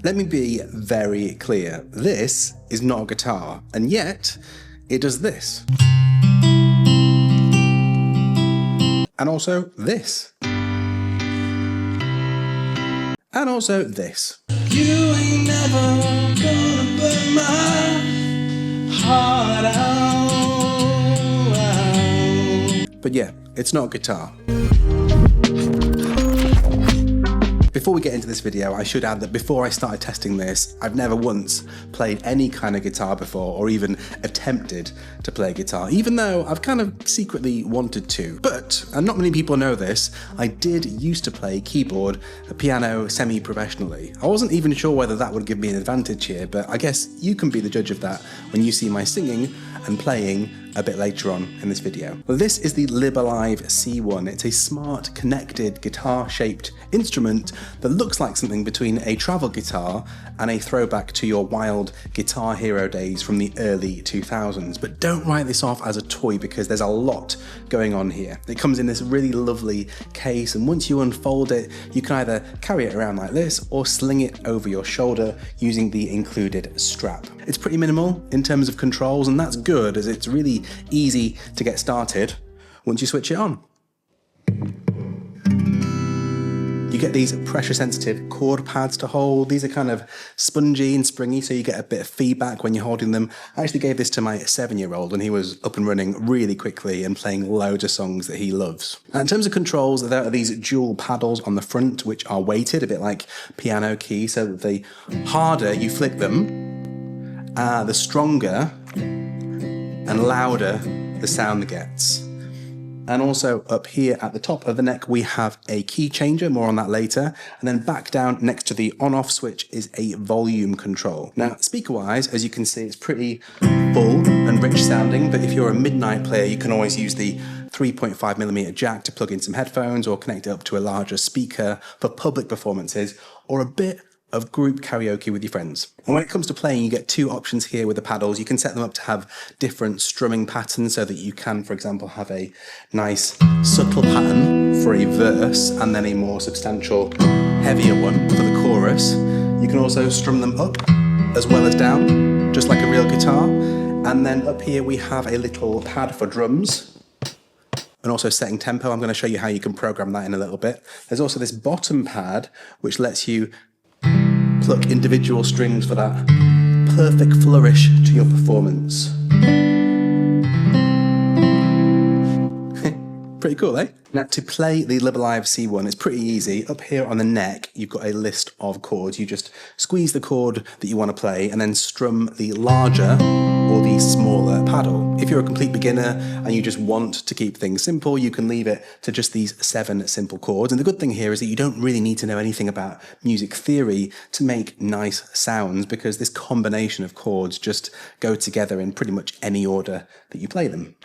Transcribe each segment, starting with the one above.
Let me be very clear. This is not a guitar, and yet it does this. And also this. And also this. You ain't never gonna burn my heart out. But yeah, it's not a guitar. Before we get into this video, I should add that before I started testing this, I've never once played any kind of guitar before, or even attempted to play guitar, even though I've kind of secretly wanted to. But, and not many people know this, I did used to play keyboard, piano semi-professionally. I wasn't even sure whether that would give me an advantage here, but I guess you can be the judge of that when you see my singing and playing a bit later on in this video. Well, this is the Liberlive C1. It's a smart, connected, guitar-shaped instrument that looks like something between a travel guitar and a throwback to your wild Guitar Hero days from the early 2000s. But don't write this off as a toy because there's a lot going on here. It comes in this really lovely case, and once you unfold it, you can either carry it around like this or sling it over your shoulder using the included strap. It's pretty minimal in terms of controls, and that's good as it's really easy to get started once you switch it on. You get these pressure sensitive chord pads to hold. These are kind of spongy and springy, so you get a bit of feedback when you're holding them. I actually gave this to my 7-year-old and he was up and running really quickly and playing loads of songs that he loves. And in terms of controls, there are these dual paddles on the front which are weighted, a bit like piano keys, so that the harder you flick them, the stronger and louder the sound gets. And also up here at the top of the neck, we have a key changer, more on that later. And then back down next to the on-off switch is a volume control. Now, speaker-wise, as you can see, it's pretty full and rich sounding, but if you're a midnight player, you can always use the 3.5mm jack to plug in some headphones or connect it up to a larger speaker for public performances or a bit of group karaoke with your friends. And when it comes to playing, you get two options here with the paddles. You can set them up to have different strumming patterns so that you can, for example, have a nice subtle pattern for a verse and then a more substantial, heavier one for the chorus. You can also strum them up as well as down, just like a real guitar. And then up here we have a little pad for drums and also setting tempo. I'm going to show you how you can program that in a little bit. There's also this bottom pad which lets you pluck individual strings for that perfect flourish to your performance. Pretty cool, eh? Now, to play the Liberlive C1, it's pretty easy. Up here on the neck, you've got a list of chords. You just squeeze the chord that you want to play and then strum the larger or the smaller paddle. If you're a complete beginner and you just want to keep things simple, you can leave it to just these 7 simple chords. And the good thing here is that you don't really need to know anything about music theory to make nice sounds, because this combination of chords just go together in pretty much any order that you play them.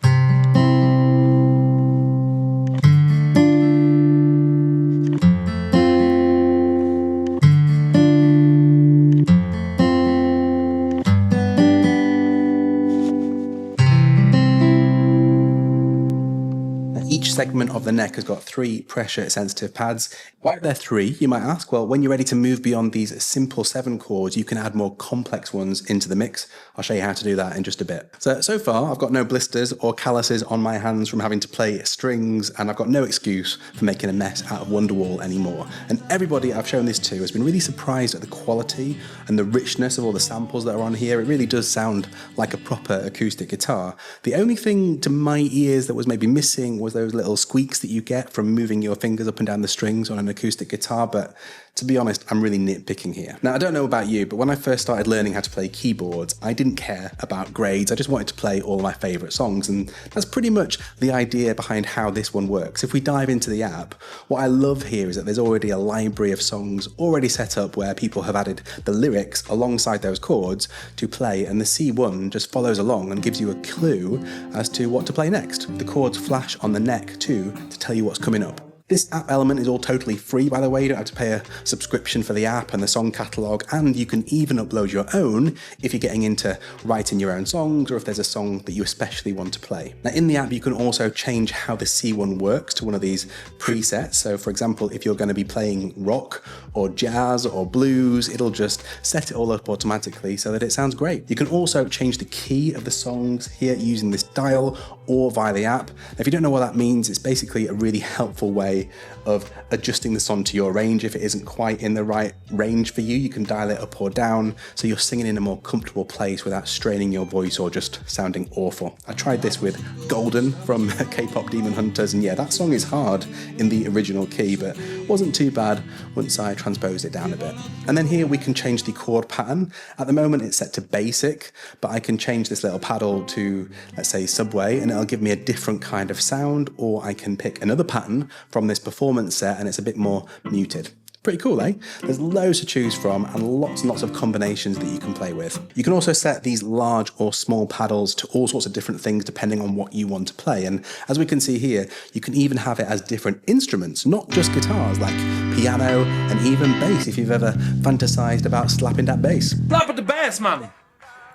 Each segment of the neck has got 3 pressure sensitive pads. Why are there 3, you might ask? Well, when you're ready to move beyond these simple 7 chords, you can add more complex ones into the mix. I'll show you how to do that in just a bit. So far, I've got no blisters or calluses on my hands from having to play strings, and I've got no excuse for making a mess out of Wonderwall anymore. And everybody I've shown this to has been really surprised at the quality and the richness of all the samples that are on here. It really does sound like a proper acoustic guitar. The only thing to my ears that was maybe missing was those little squeaks that you get from moving your fingers up and down the strings on an acoustic guitar, but to be honest, I'm really nitpicking here. Now, I don't know about you, but when I first started learning how to play keyboards, I didn't care about grades. I just wanted to play all my favorite songs, and that's pretty much the idea behind how this one works. If we dive into the app, what I love here is that there's already a library of songs already set up where people have added the lyrics alongside those chords to play, and the C1 just follows along and gives you a clue as to what to play next. The chords flash on the neck too to tell you what's coming up. This app element is all totally free, by the way. You don't have to pay a subscription for the app and the song catalogue, and you can even upload your own if you're getting into writing your own songs or if there's a song that you especially want to play. Now, in the app, you can also change how the C1 works to one of these presets. So, for example, if you're going to be playing rock or jazz or blues, it'll just set it all up automatically so that it sounds great. You can also change the key of the songs here using this dial or via the app. If you don't know what that means, it's basically a really helpful way of adjusting the song to your range. If it isn't quite in the right range for you, you can dial it up or down so you're singing in a more comfortable place without straining your voice or just sounding awful. I tried this with Golden from K-pop Demon Hunters, and yeah, that song is hard in the original key, but wasn't too bad once I transposed it down a bit. And then here we can change the chord pattern. At the moment it's set to basic, but I can change this little paddle to, let's say, Subway, and it'll give me a different kind of sound, or I can pick another pattern from this performance set and it's a bit more muted. Pretty cool, eh? There's loads to choose from and lots of combinations that you can play with. You can also set these large or small paddles to all sorts of different things depending on what you want to play. And as we can see here, you can even have it as different instruments, not just guitars, like piano and even bass if you've ever fantasized about slapping that bass. Slap at the bass, man!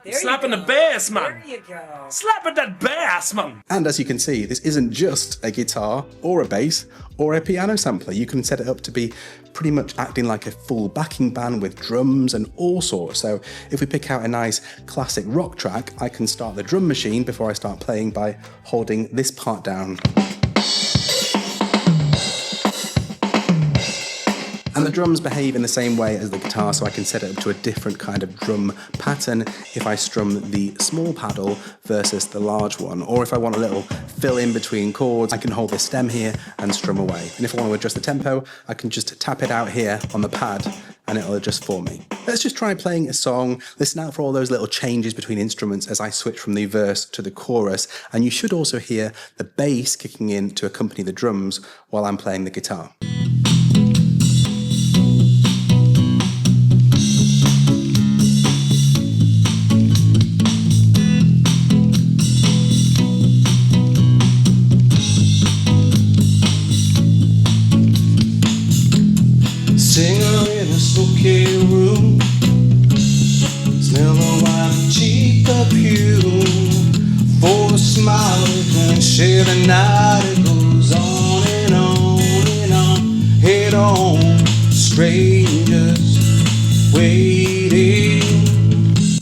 Slapping the bass, man! There you go. Slap at that bass, man! And as you can see, this isn't just a guitar or a bass or a piano sampler. You can set it up to be pretty much acting like a full backing band with drums and all sorts. So if we pick out a nice classic rock track, I can start the drum machine before I start playing by holding this part down. And the drums behave in the same way as the guitar, so I can set it up to a different kind of drum pattern if I strum the small paddle versus the large one. Or if I want a little fill in between chords, I can hold the stem here and strum away. And if I want to adjust the tempo, I can just tap it out here on the pad and it'll adjust for me. Let's just try playing a song, listen out for all those little changes between instruments as I switch from the verse to the chorus, and you should also hear the bass kicking in to accompany the drums while I'm playing the guitar. Singer in a smoky room, smell a white cheap perfume. For a smile we can share the night. It goes on and on and on. Head on, strangers waiting.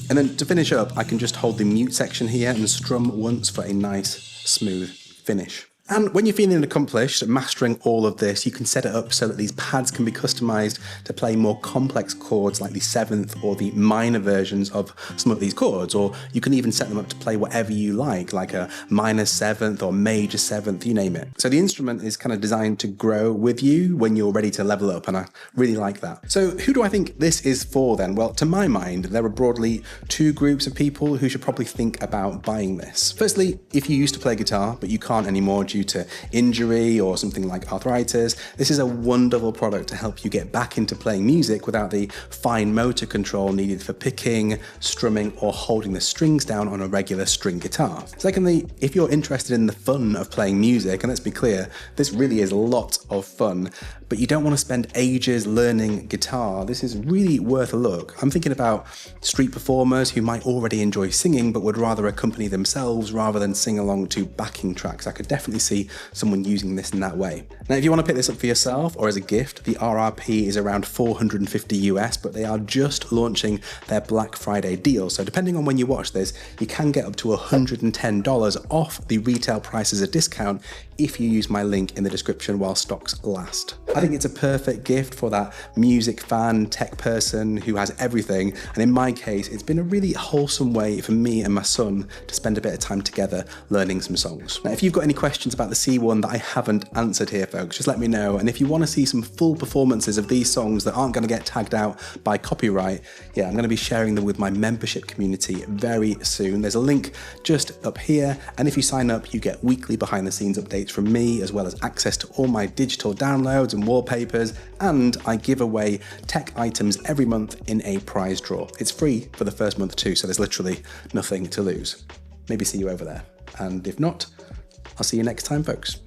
And then to finish up, I can just hold the mute section here and strum once for a nice, smooth finish. And when you're feeling accomplished, mastering all of this, you can set it up so that these pads can be customized to play more complex chords like the 7th or the minor versions of some of these chords, or you can even set them up to play whatever you like a minor 7th or major 7th, you name it. So the instrument is kind of designed to grow with you when you're ready to level up, and I really like that. So who do I think this is for then? Well, to my mind, there are broadly two groups of people who should probably think about buying this. Firstly, if you used to play guitar, but you can't anymore due to injury or something like arthritis, this is a wonderful product to help you get back into playing music without the fine motor control needed for picking, strumming, or holding the strings down on a regular string guitar. Secondly, if you're interested in the fun of playing music, and let's be clear, this really is a lot of fun, but you don't want to spend ages learning guitar, this is really worth a look. I'm thinking about street performers who might already enjoy singing but would rather accompany themselves rather than sing along to backing tracks. I could definitely see someone using this in that way. Now, if you want to pick this up for yourself or as a gift, the RRP is around $450 US, but they are just launching their Black Friday deal. So depending on when you watch this, you can get up to $110 off the retail price as a discount if you use my link in the description while stocks last. I think it's a perfect gift for that music fan, tech person who has everything. And in my case, it's been a really wholesome way for me and my son to spend a bit of time together learning some songs. Now, if you've got any questions about the C1 that I haven't answered here, folks, just let me know. And if you want to see some full performances of these songs that aren't going to get tagged out by copyright, yeah, I'm going to be sharing them with my membership community very soon. There's a link just up here. And if you sign up, you get weekly behind the scenes updates from me, as well as access to all my digital downloads and wallpapers. And I give away tech items every month in a prize draw. It's free for the first month too, so there's literally nothing to lose. Maybe see you over there. And if not, I'll see you next time, folks.